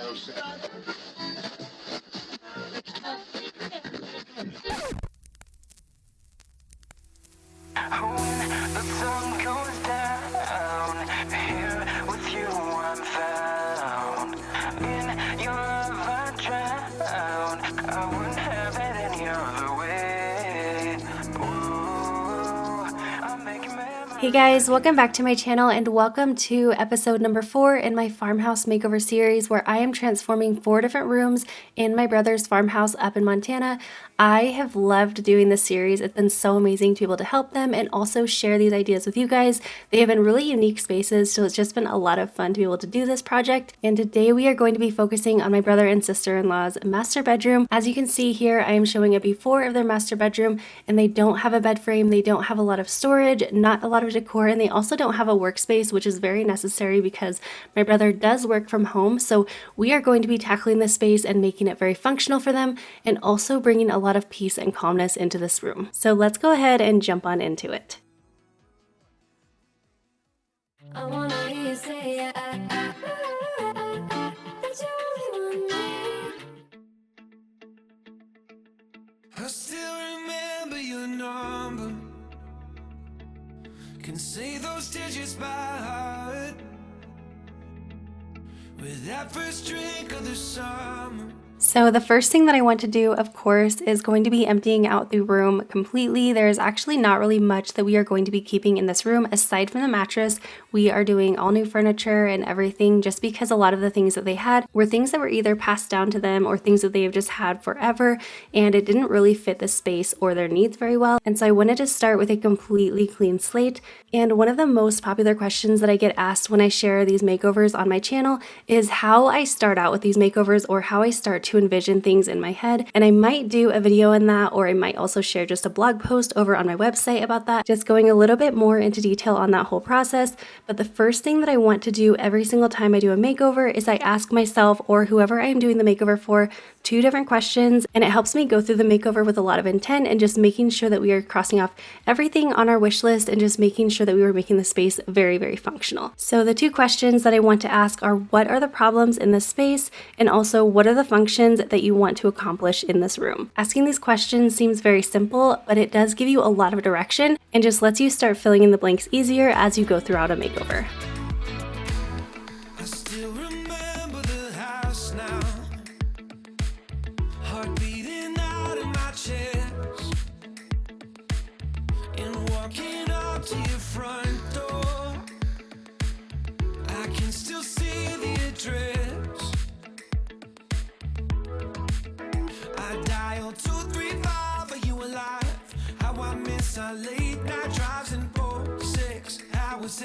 The sun goes down, here with you I'm found. In your love I drown, I wouldn't have it any other way. Ooh, I'm making memories. Hey guys, welcome back to my channel and welcome to episode number 4 in my farmhouse makeover series where I am transforming 4 different rooms in my brother's farmhouse up in Montana. I have loved doing this series. It's been so amazing to be able to help them and also share these ideas with you guys. They have been really unique spaces, so it's just been a lot of fun to be able to do this project. And today we are going to be focusing on my brother and sister-in-law's master bedroom. As you can see here, I am showing a before of their master bedroom, and they don't have a bed frame, they don't have a lot of storage, not a lot of decor, and they also don't have a workspace, which is very necessary because my brother does work from home. So we are going to be tackling this space and making it very functional for them and also bringing a lot of peace and calmness into this room. So let's go ahead and jump on into it. I wanna hear you say that you only want me. I still remember your number, can say those digits by heart, with that first drink of the summer. So the first thing that I want to do, of course, is going to be emptying out the room completely. There's actually not really much that we are going to be keeping in this room aside from the mattress. We are doing all new furniture and everything just because a lot of the things that they had were things that were either passed down to them or things that they have just had forever, and it didn't really fit the space or their needs very well. And so I wanted to start with a completely clean slate. And one of the most popular questions that I get asked when I share these makeovers on my channel is how I start out with these makeovers or how I start to envision things in my head. And I might do a video on that, or I might also share just a blog post over on my website about that, just going a little bit more into detail on that whole process. But the first thing that I want to do every single time I do a makeover is I ask myself or whoever I am doing the makeover for 2 different questions, and it helps me go through the makeover with a lot of intent and just making sure that we are crossing off everything on our wish list and just making sure that we were making the space very, very functional. So the 2 questions that I want to ask are, what are the problems in this space? And also, what are the functions that you want to accomplish in this room? Asking these questions seems very simple, but it does give you a lot of direction and just lets you start filling in the blanks easier as you go throughout a makeover. I still remember the house now, heart beating out of my chest, and walking up to your front door, I can still see the address. I dialed 235, are you alive? How I miss our late night drives and 4-6 hours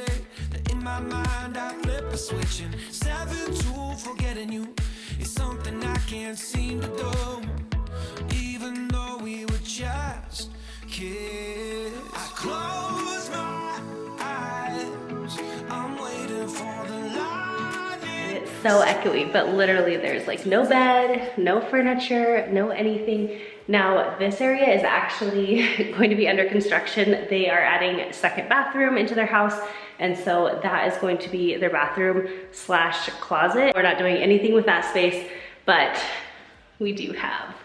that in my mind I flip a switch, and 7-2 forgetting you is something I can't seem to do, even though we were just kids. I close my eyes, I'm waiting for the light. It's so echoey, but literally there's like no bed, no furniture, no anything. Now this area is actually going to be under construction. They are adding a second bathroom into their house, and so that is going to be their bathroom slash closet. We're not doing anything with that space, but we do have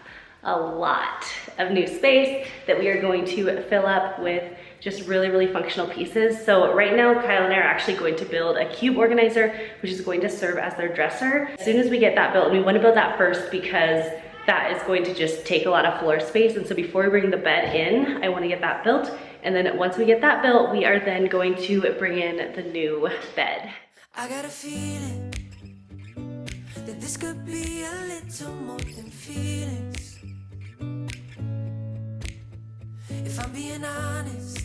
a lot of new space that we are going to fill up with just really, really functional pieces. So right now, Kyle and I are actually going to build a cube organizer, which is going to serve as their dresser. As soon as we get that built, and we want to build that first because that is going to just take a lot of floor space. And so before we bring the bed in, I want to get that built. And then once we get that built, we are then going to bring in the new bed. I got a feeling that this could be a little more than feelings. If I'm being honest.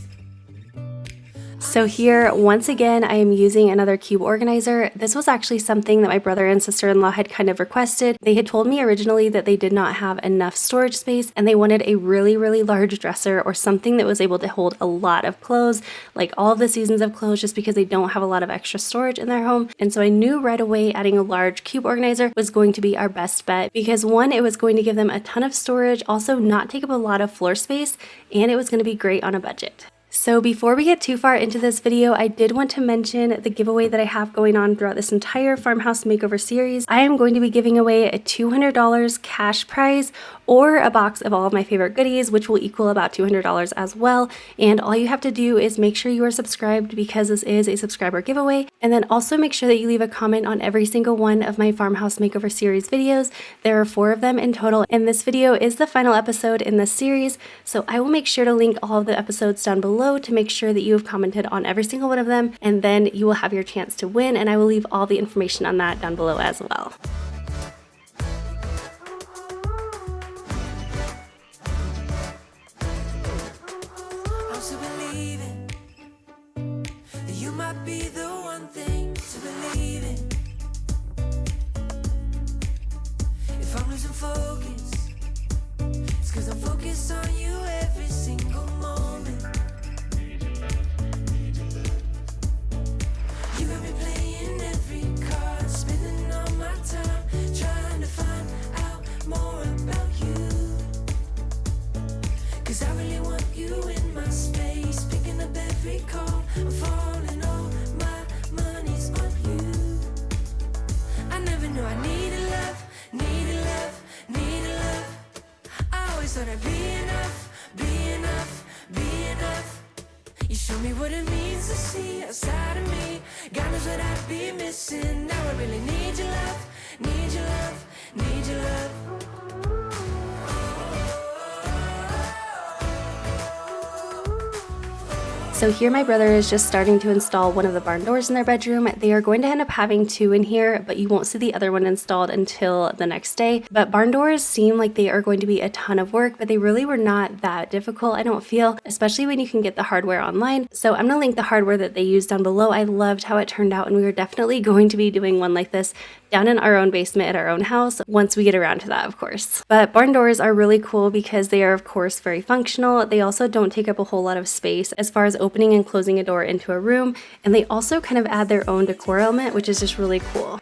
So here, once again, I am using another cube organizer. This was actually something that my brother and sister-in-law had kind of requested. They had told me originally that they did not have enough storage space and they wanted a really, really large dresser or something that was able to hold a lot of clothes, like all of the seasons of clothes, just because they don't have a lot of extra storage in their home. And so I knew right away adding a large cube organizer was going to be our best bet because one, it was going to give them a ton of storage, also not take up a lot of floor space, and it was going to be great on a budget. So before we get too far into this video, I did want to mention the giveaway that I have going on throughout this entire farmhouse makeover series. I am going to be giving away a $200 cash prize or a box of all of my favorite goodies, which will equal about $200 as well. And all you have to do is make sure you are subscribed because this is a subscriber giveaway. And then also make sure that you leave a comment on every single one of my farmhouse makeover series videos. There are 4 of them in total, and this video is the final episode in this series. So I will make sure to link all of the episodes down below to make sure that you have commented on every single one of them, and then you will have your chance to win, and I will leave all the information on that down below as well. I'm still believing that you might be the one thing to believe in. If I'm losing focus, it's 'cause I'm focused on you every single moment. You got me playing every card, spending all my time trying to find out more about you. 'Cause I really want you in my space, picking up every call, I'm falling, all my money's on you. I never knew I needed love, needed love, needed love. I always thought I'd be enough, be enough, be enough. You show me what it means to see outside of me. God knows what I'd be missing. Now I really need your love, need your love, need your love. So here my brother is just starting to install one of the barn doors in their bedroom. They are going to end up having 2 in here, but you won't see the other one installed until the next day. But barn doors seem like they are going to be a ton of work, but they really were not that difficult, I don't feel, especially when you can get the hardware online. So I'm gonna link the hardware that they used down below. I loved how it turned out, and we are definitely going to be doing one like this down in our own basement at our own house once we get around to that, of course. But barn doors are really cool because they are, of course, very functional. They also don't take up a whole lot of space as far as opening and closing a door into a room, and they also kind of add their own decor element, which is just really cool.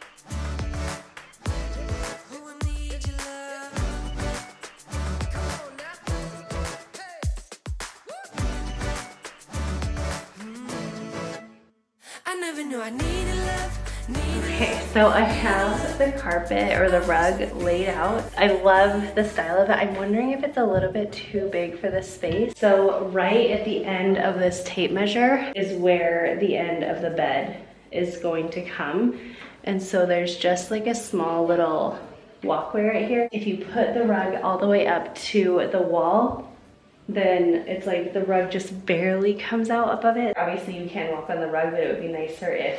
I never knew I needed love, needed Okay, so I have the carpet or the rug laid out. I love the style of it. I'm wondering if it's a little bit too big for this space. So right at the end of this tape measure is where the end of the bed is going to come. And so there's just like a small little walkway right here. If you put the rug all the way up to the wall, then it's like the rug just barely comes out above it. Obviously you can walk on the rug, but it would be nicer if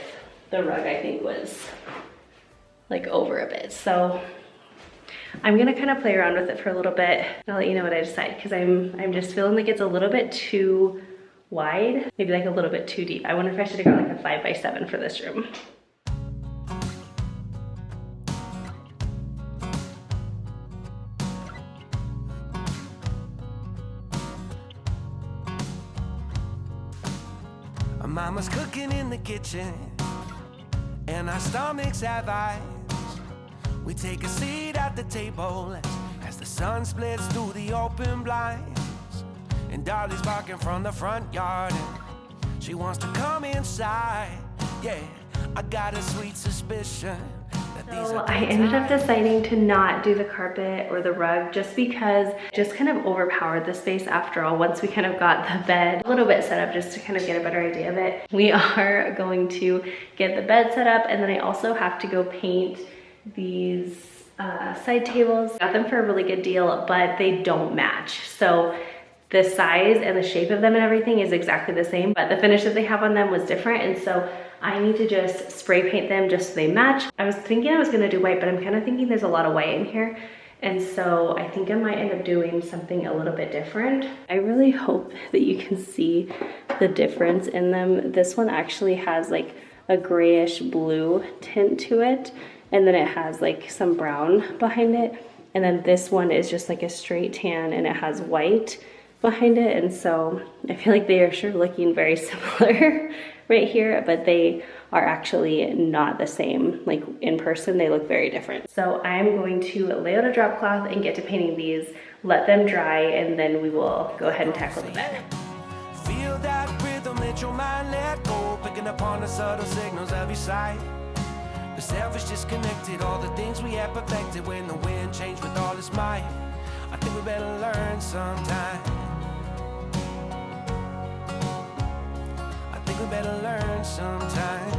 the rug, I think, was like over a bit. So I'm gonna kind of play around with it for a little bit. I'll let you know what I decide, because I'm just feeling like it's a little bit too wide, maybe like a little bit too deep. I wonder if I should have got like a 5x7 for this room. Mama's cooking in the kitchen, and our stomachs have eyes. We take a seat at the table as the sun splits through the open blinds. And Dolly's barking from the front yard, and she wants to come inside. Yeah, I got a sweet suspicion. So I ended up deciding to not do the carpet or the rug just because it just kind of overpowered the space after all. Once we kind of got the bed a little bit set up, just to kind of get a better idea of it. We are going to get the bed set up, and then I also have to go paint these side tables. Got them for a really good deal, but they don't match. So the size and the shape of them and everything is exactly the same, but the finish that they have on them was different, and so I need to just spray paint them just so they match. I was thinking I was gonna do white, but I'm kind of thinking there's a lot of white in here, and so I think I might end up doing something a little bit different. I really hope that you can see the difference in them. This one actually has like a grayish blue tint to it, and then it has like some brown behind it, and then this one is just like a straight tan and it has white behind it, and so I feel like they are sure looking very similar right here, but they are actually not the same. Like in person, they look very different. So I'm going to lay out a drop cloth and get to painting these, let them dry, and then we will go ahead and tackle the bed. Feel that let your mind let go, picking up on the subtle signals of your sight. The self is disconnected, all the things we have perfected. When the wind changed with all its might, I think we better learn sometime. I think we better learn sometime.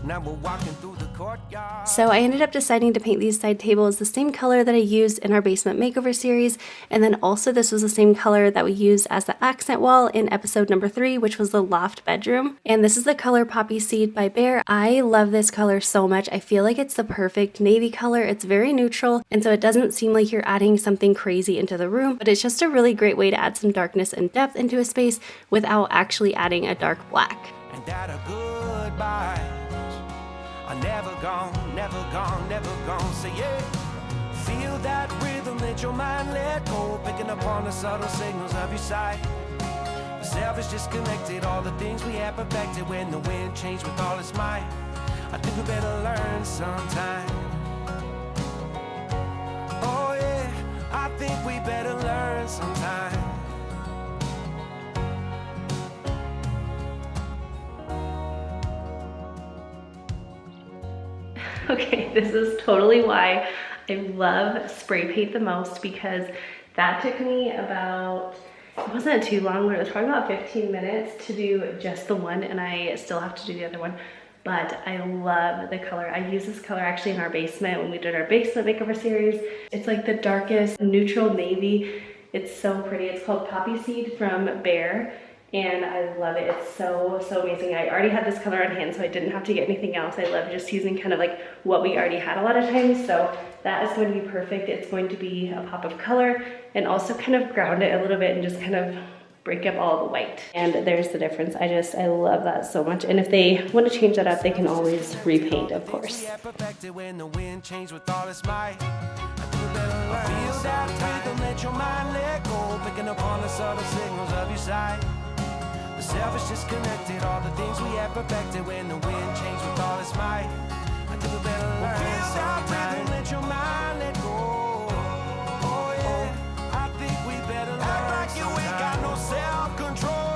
Now we're walking through the courtyard. So I ended up deciding to paint these side tables the same color that I used in our basement makeover series, and then also this was the same color that we used as the accent wall in episode number 3, which was the loft bedroom. And this is the color Poppyseed by Behr. I love this color so much. I feel like it's the perfect navy color. It's very neutral, and so it doesn't seem like you're adding something crazy into the room, but it's just a really great way to add some darkness and depth into a space without actually adding a dark black. And that a goodbye. I'm never gone, never gone, never gone. Say yeah. Feel that rhythm, let your mind let go, picking up on the subtle signals of your sight. The self is disconnected, all the things we have perfected. When the wind changed with all its might, I think we better learn sometime. Oh yeah, I think we better learn sometime. Okay, this is totally why I love spray paint the most, because that took me about, it wasn't too long, but it was probably about 15 minutes to do just the one, and I still have to do the other one. But I love the color. I used this color actually in our basement when we did our basement makeover series. It's like the darkest neutral navy. It's so pretty. It's called Poppyseed from Behr, and I love it. It's so amazing. I already had this color on hand, so I didn't have to get anything else. I love just using kind of like what we already had a lot of times, so that is going to be perfect. It's going to be a pop of color and also kind of ground it a little bit and just kind of break up all the white. And there's the difference. I love that so much. And if they want to change that up, they can always repaint, of course. When the wind changed with all its might, I feel that rhythm, let your mind let go, picking up on the subtle signals of your sight. The self is disconnected, all the things we have perfected. When the wind changed with all its might, I think we better learn sometime. Let your mind let go. Oh yeah, I think we better learn. Act like you ain't got no self-control.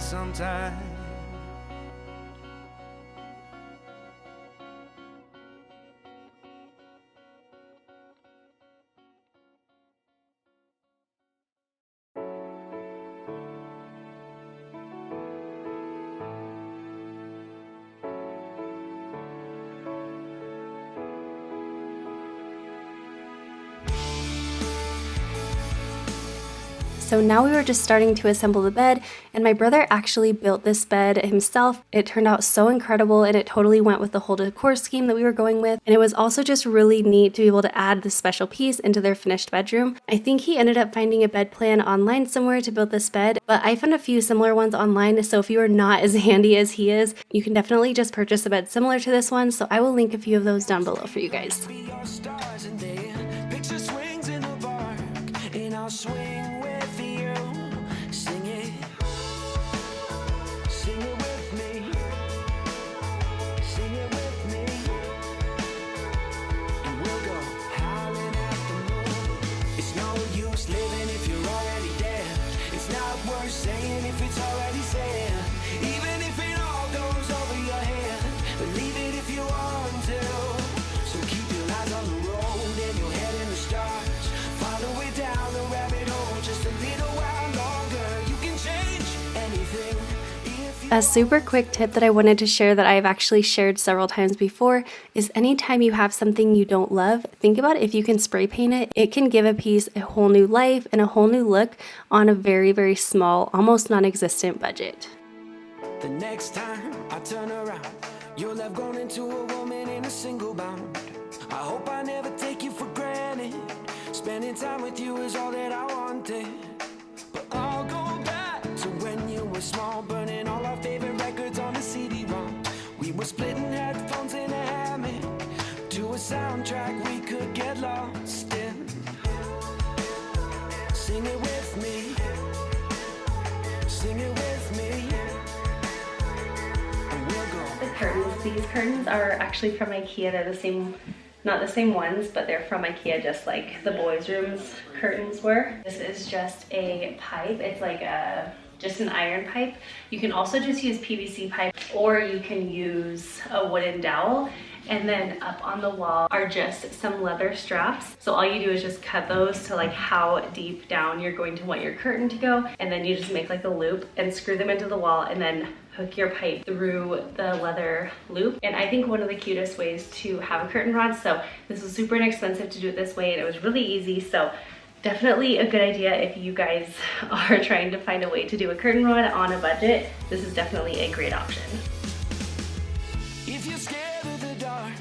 Sometime. So now we were just starting to assemble the bed, and my brother actually built this bed himself. It turned out so incredible, and it totally went with the whole decor scheme that we were going with. And it was also just really neat to be able to add this special piece into their finished bedroom. I think he ended up finding a bed plan online somewhere to build this bed, but I found a few similar ones online. So if you are not as handy as he is, you can definitely just purchase a bed similar to this one. So I will link a few of those down below for you guys. Swing with you, sing it with me, sing it with me, and we'll go howling at the moon. It's no use living if you're already dead. It's not worth saying if it's already said. Even if it all goes over your head, believe it if you want to. So keep your eyes on the road and your head in the stars. Follow it down the rabbit hole just a little while longer. You can change anything. A super quick tip that I wanted to share that I've actually shared several times before is anytime you have something you don't love, think about if you can spray paint it. It can give a piece a whole new life and a whole new look on a very small, almost non-existent budget. The next time I turn around, you'll have grown into a woman in a single bound. I hope I never take you for granted. Spending time with you is all that I wanted. But I'll go back to when you were small, burning all our favorite records on the CD-ROM. We were splitting headphones in a hammock to a soundtrack we could get lost in. Sing it with me. These curtains are actually from IKEA. They're the same, not the same ones, but they're from IKEA, just like the boys' rooms curtains were. This is just a pipe. It's like just an iron pipe. You can also just use PVC pipe, or you can use a wooden dowel. And then up on the wall are just some leather straps. So all you do is just cut those to like how deep down you're going to want your curtain to go. And then you just make like a loop and screw them into the wall and then hook your pipe through the leather loop. And I think one of the cutest ways to have a curtain rod. So this was super inexpensive to do it this way, and it was really easy. So definitely a good idea if you guys are trying to find a way to do a curtain rod on a budget. This is definitely a great option. If you're scared of the dark,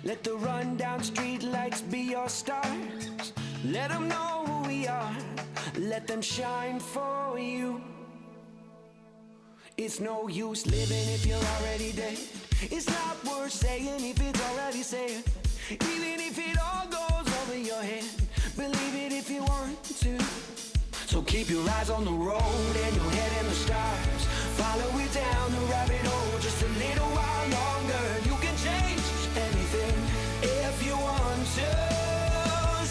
let the rundown street lights be your stars. Let them know who we are, let them shine for you. It's no use living if you're already dead. It's not worth saying if it's already said. Even if it all goes over your head, believe it if you want to. So keep your eyes on the road and your head in the stars. Follow it down the rabbit hole just a little while longer. You can change anything if you want to.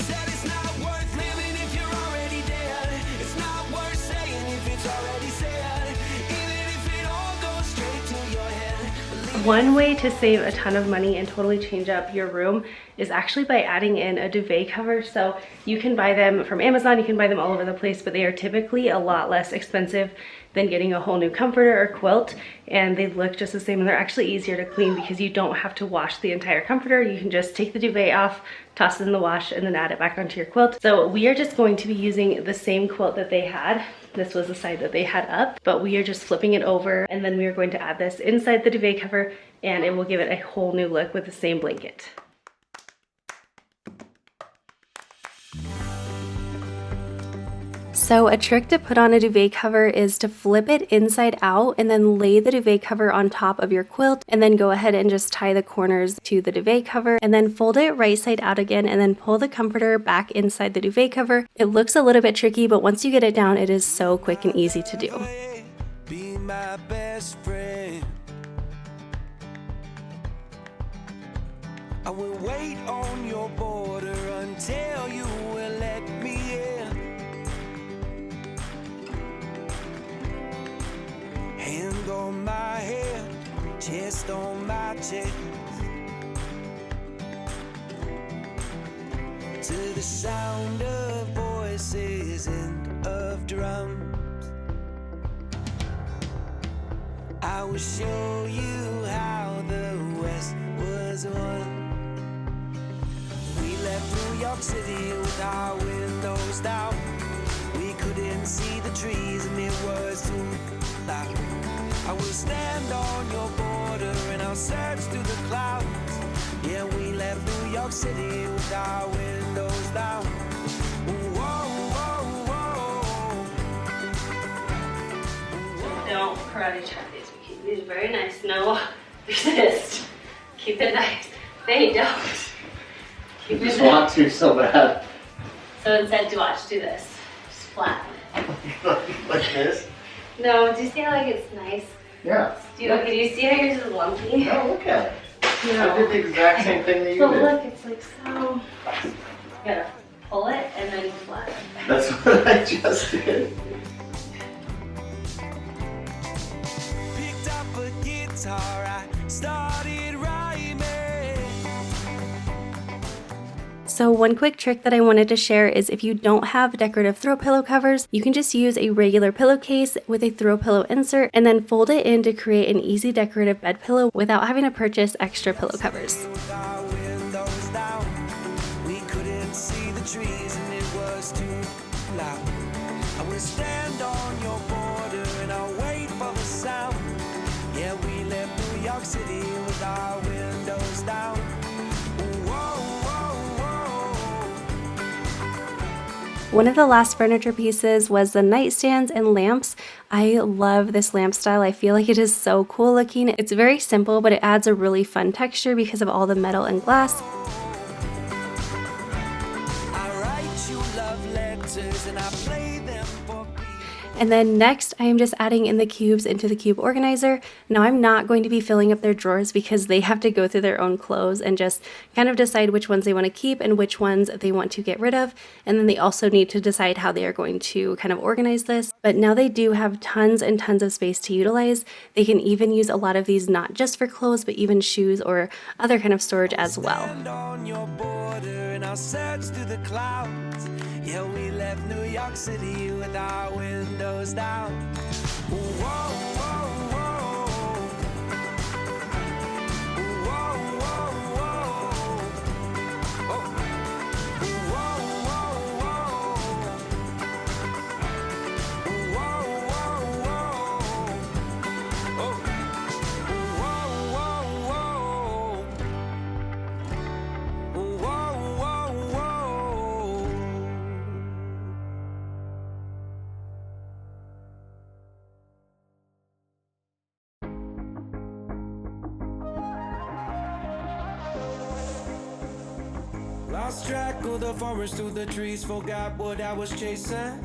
Said it's not worth living if you're already dead. It's not worth saying if it's already said. Even if it all goes straight to your head. One way to save a ton of money and totally change up your room is actually by adding in a duvet cover. So you can buy them from Amazon, you can buy them all over the place, but they are typically a lot less expensive than getting a whole new comforter or quilt, and they look just the same, and they're actually easier to clean because you don't have to wash the entire comforter. You can just take the duvet off, toss it in the wash, and then add it back onto your quilt. So we are just going to be using the same quilt that they had. This was the side that they had up, but we are just flipping it over, and then we are going to add this inside the duvet cover, and it will give it a whole new look with the same blanket. So a trick to put on a duvet cover is to flip it inside out and then lay the duvet cover on top of your quilt, and then go ahead and just tie the corners to the duvet cover, and then fold it right side out again, and then pull the comforter back inside the duvet cover. It looks a little bit tricky, but once you get it down, it is so quick and easy to do. Be my best friend. I will wait on your border until you will let me in. Hand on my head, chest on my chest. To the sound of voices and of drums, I will show you how the West was won. We left New York City with our windows down. We couldn't see the trees and it was too loud. I will stand on your border and I'll search through the clouds. Yeah, we left New York City with our windows down. Whoa, whoa, whoa. Don't karate chop these. We keep these very nice. No, resist. Keep it nice. They don't. You just want to so bad. So instead, do this. Just flatten it. Like this? No, do you see how like it's nice? Yeah. Do you see how yours is lumpy? No, look at it. No. I did the exact same thing that you But did. look, it's like so. You gotta pull it and then flatten. That's what I just did. Picked up a guitar, I started rhyming. So one quick trick that I wanted to share is if you don't have decorative throw pillow covers, you can just use a regular pillowcase with a throw pillow insert and then fold it in to create an easy decorative bed pillow without having to purchase extra pillow covers. With our windows down, we couldn't see the trees and it was too loud. I will stand on your border and I'll wait for the sound. Yeah, we left New York City with our windows down. Whoa, whoa, whoa. One of the last furniture pieces was the nightstands and lamps. I love this lamp style. I feel like it is so cool looking. It's very simple, but it adds a really fun texture because of all the metal and glass. I write you love letters and I play them for people. And then next, I am just adding in the cubes into the cube organizer. Now I'm not going to be filling up their drawers because they have to go through their own clothes and just kind of decide which ones they want to keep and which ones they want to get rid of. And then they also need to decide how they are going to kind of organize this. But now they do have tons and tons of space to utilize. They can even use a lot of these not just for clothes, but even shoes or other kind of storage as well. Stand on your border and I'll search through the clouds. Yeah, we left New York City with our windows down. Whoa, whoa, whoa. Whoa, whoa, whoa. Oh. Whoa, whoa, whoa. Whoa, whoa, whoa. Oh. Whoa, whoa, whoa. Lost track of the forest through the trees, forgot what I was chasing.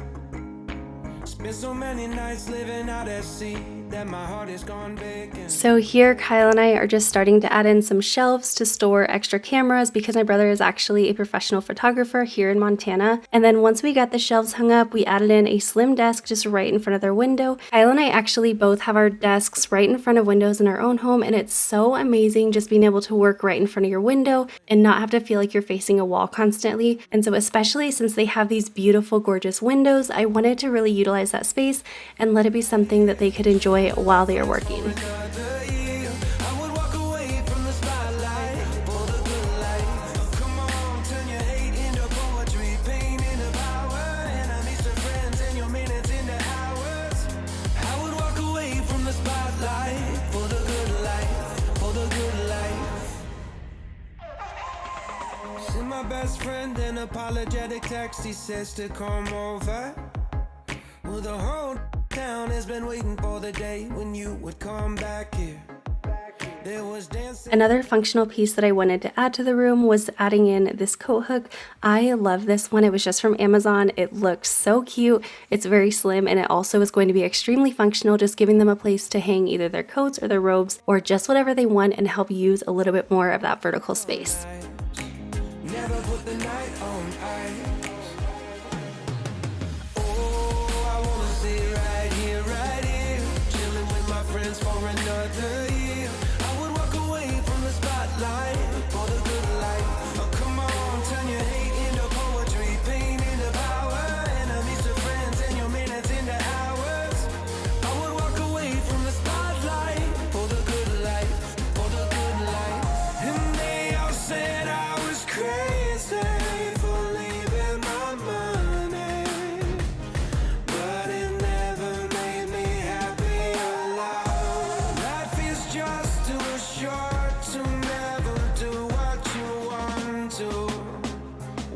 Spent so many nights living out at sea that my heart is gone vacant. So here Kyle and I are just starting to add in some shelves to store extra cameras because my brother is actually a professional photographer here in Montana. And then once we got the shelves hung up, we added in a slim desk just right in front of their window. Kyle and I actually both have our desks right in front of windows in our own home, and it's so amazing just being able to work right in front of your window and not have to feel like you're facing a wall constantly. And so especially since they have these beautiful, gorgeous windows, I wanted to really utilize that space and let it be something that they could enjoy while they are working. I would walk away from the spotlight for the good life. Come on, turn your hate into poetry, pain into power, enemies to friends, and your minutes into hours. I would walk away from the spotlight for the good life, for the good life. Send my best friend an apologetic text, he says to come over. Well, the whole town has been waiting for the day when you would come back here. There was dancing. Another functional piece that I wanted to add to the room was adding in this coat hook. I love this one. It was just from Amazon. It looks so cute. It's very slim, and it also is going to be extremely functional, just giving them a place to hang either their coats or their robes or just whatever they want and help use a little bit more of that vertical space. Never put the night on ice. Oh, I wanna sit right here, chilling with my friends for another year. I would walk away from the spotlight for the good life. Oh, come on, turn your hate into poetry, pain into power, enemies to friends, and your minutes into hours. I would walk away from the spotlight for the good life, for the good life. And they all said I was crazy for leaving my money, but it never made me happy alone. Life is just too short to never do what you want to.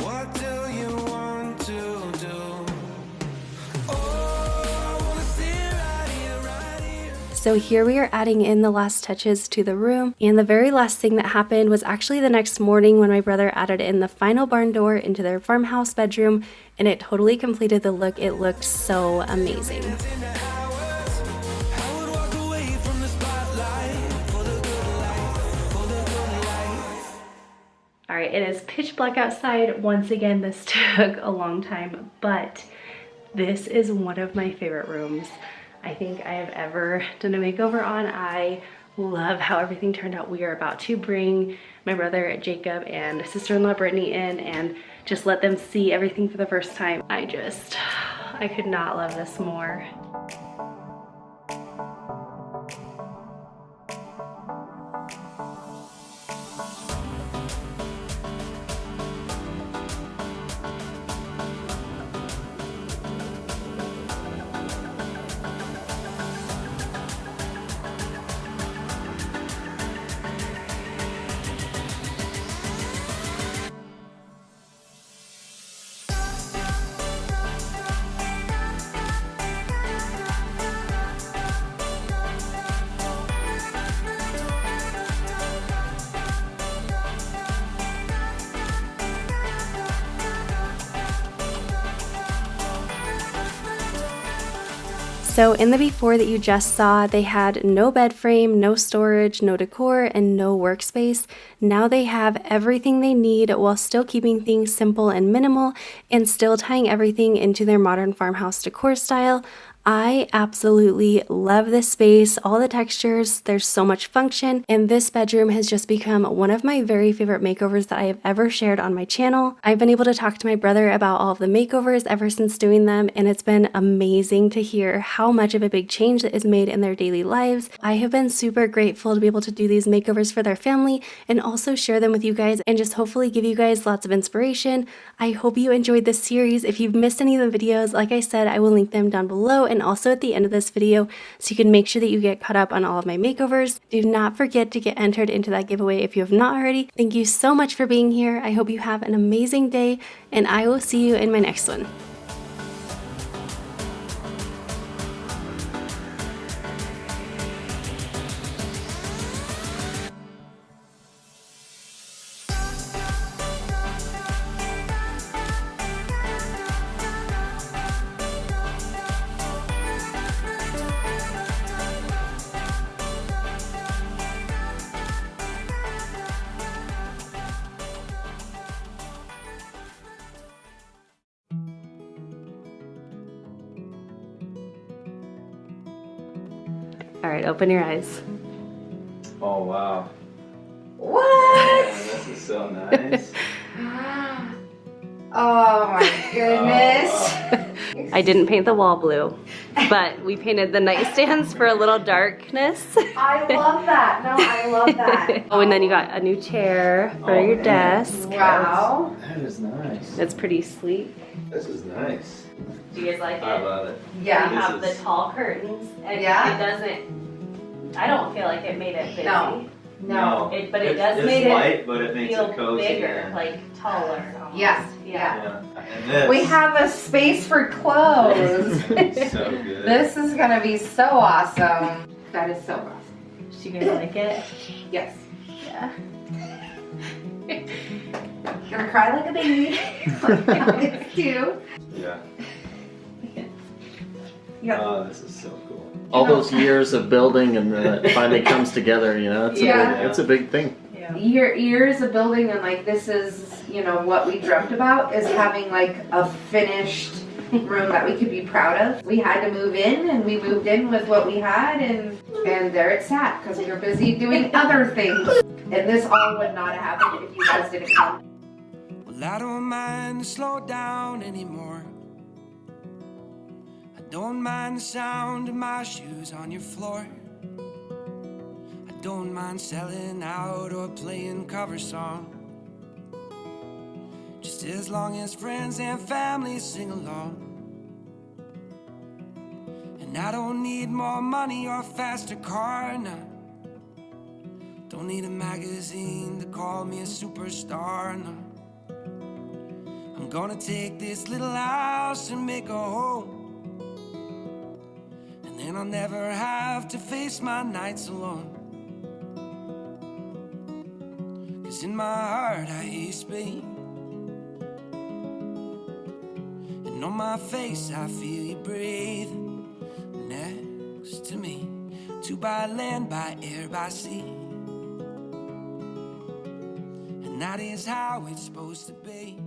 What do you want to do? Oh, I wanna sit right here. So here we are adding in the last touches to the room, and the very last thing that happened was actually the next morning when my brother added in the final barn door into their farmhouse bedroom, and it totally completed the look. It looked so amazing. Into hours, I would walk away from the spotlight for the good life, for the good life. All right, it is pitch black outside. Once again, this took a long time, but this is one of my favorite rooms I think I have ever done a makeover on. I love how everything turned out. We are about to bring my brother Jacob and sister-in-law Brittany in and just let them see everything for the first time. I could not love this more. So in the before that you just saw, they had no bed frame, no storage, no decor, and no workspace. Now they have everything they need while still keeping things simple and minimal and still tying everything into their modern farmhouse decor style. I absolutely love this space, all the textures, there's so much function, and this bedroom has just become one of my very favorite makeovers that I have ever shared on my channel. I've been able to talk to my brother about all of the makeovers ever since doing them, and it's been amazing to hear how much of a big change that is made in their daily lives. I have been super grateful to be able to do these makeovers for their family and also share them with you guys and just hopefully give you guys lots of inspiration. I hope you enjoyed this series. If you've missed any of the videos, like I said, I will link them down below and also at the end of this video so you can make sure that you get caught up on all of my makeovers. Do not forget to get entered into that giveaway if you have not already. Thank you so much for being here. I hope you have an amazing day and I will see you in my next one. All right, open your eyes. Oh wow. What? Man, this is so nice. Oh my goodness. I didn't paint the wall blue, but we painted the nightstands for a little darkness. I love that. No, I love that. Oh, and then you got a new chair for Oh, your man. desk. Wow. That is nice. It's pretty sleek. This is nice. Do you guys like I it? love it. Yeah. We have the This is- tall curtains, and Yeah. it doesn't. I don't feel like it made it busy. No. No. But it does it's make it light, but it makes feel it cozy. bigger, and- like taller. Almost. Yeah. yeah. And this. We have a space for clothes. It's so good. This is gonna be so awesome. That is so awesome. Do you guys like it? Yes. Yeah. Gonna cry like a baby. It's cute. Yeah. Yeah. Oh, this is so cool. All those years of building and it finally comes together, you know, Yeah. it's a big thing. Yeah. Years of building, and like this is, you know, what we dreamt about is having like a finished room that we could be proud of. We had to move in, and we moved in with what we had, and there it sat because we were busy doing other things. And this all would not have happened if you guys didn't come. Well, I don't mind to slow down anymore. I don't mind the sound of my shoes on your floor. I don't mind selling out or playing cover song. Just as long as friends and family sing along. And I don't need more money or a faster car now. Don't need a magazine to call me a superstar, no. I'm gonna take this little house and make a home. And then I'll never have to face my nights alone. 'Cause in my heart I hear you speak, and on my face I feel you breathe next to me. Two by land, by air, by sea. And that is how it's supposed to be.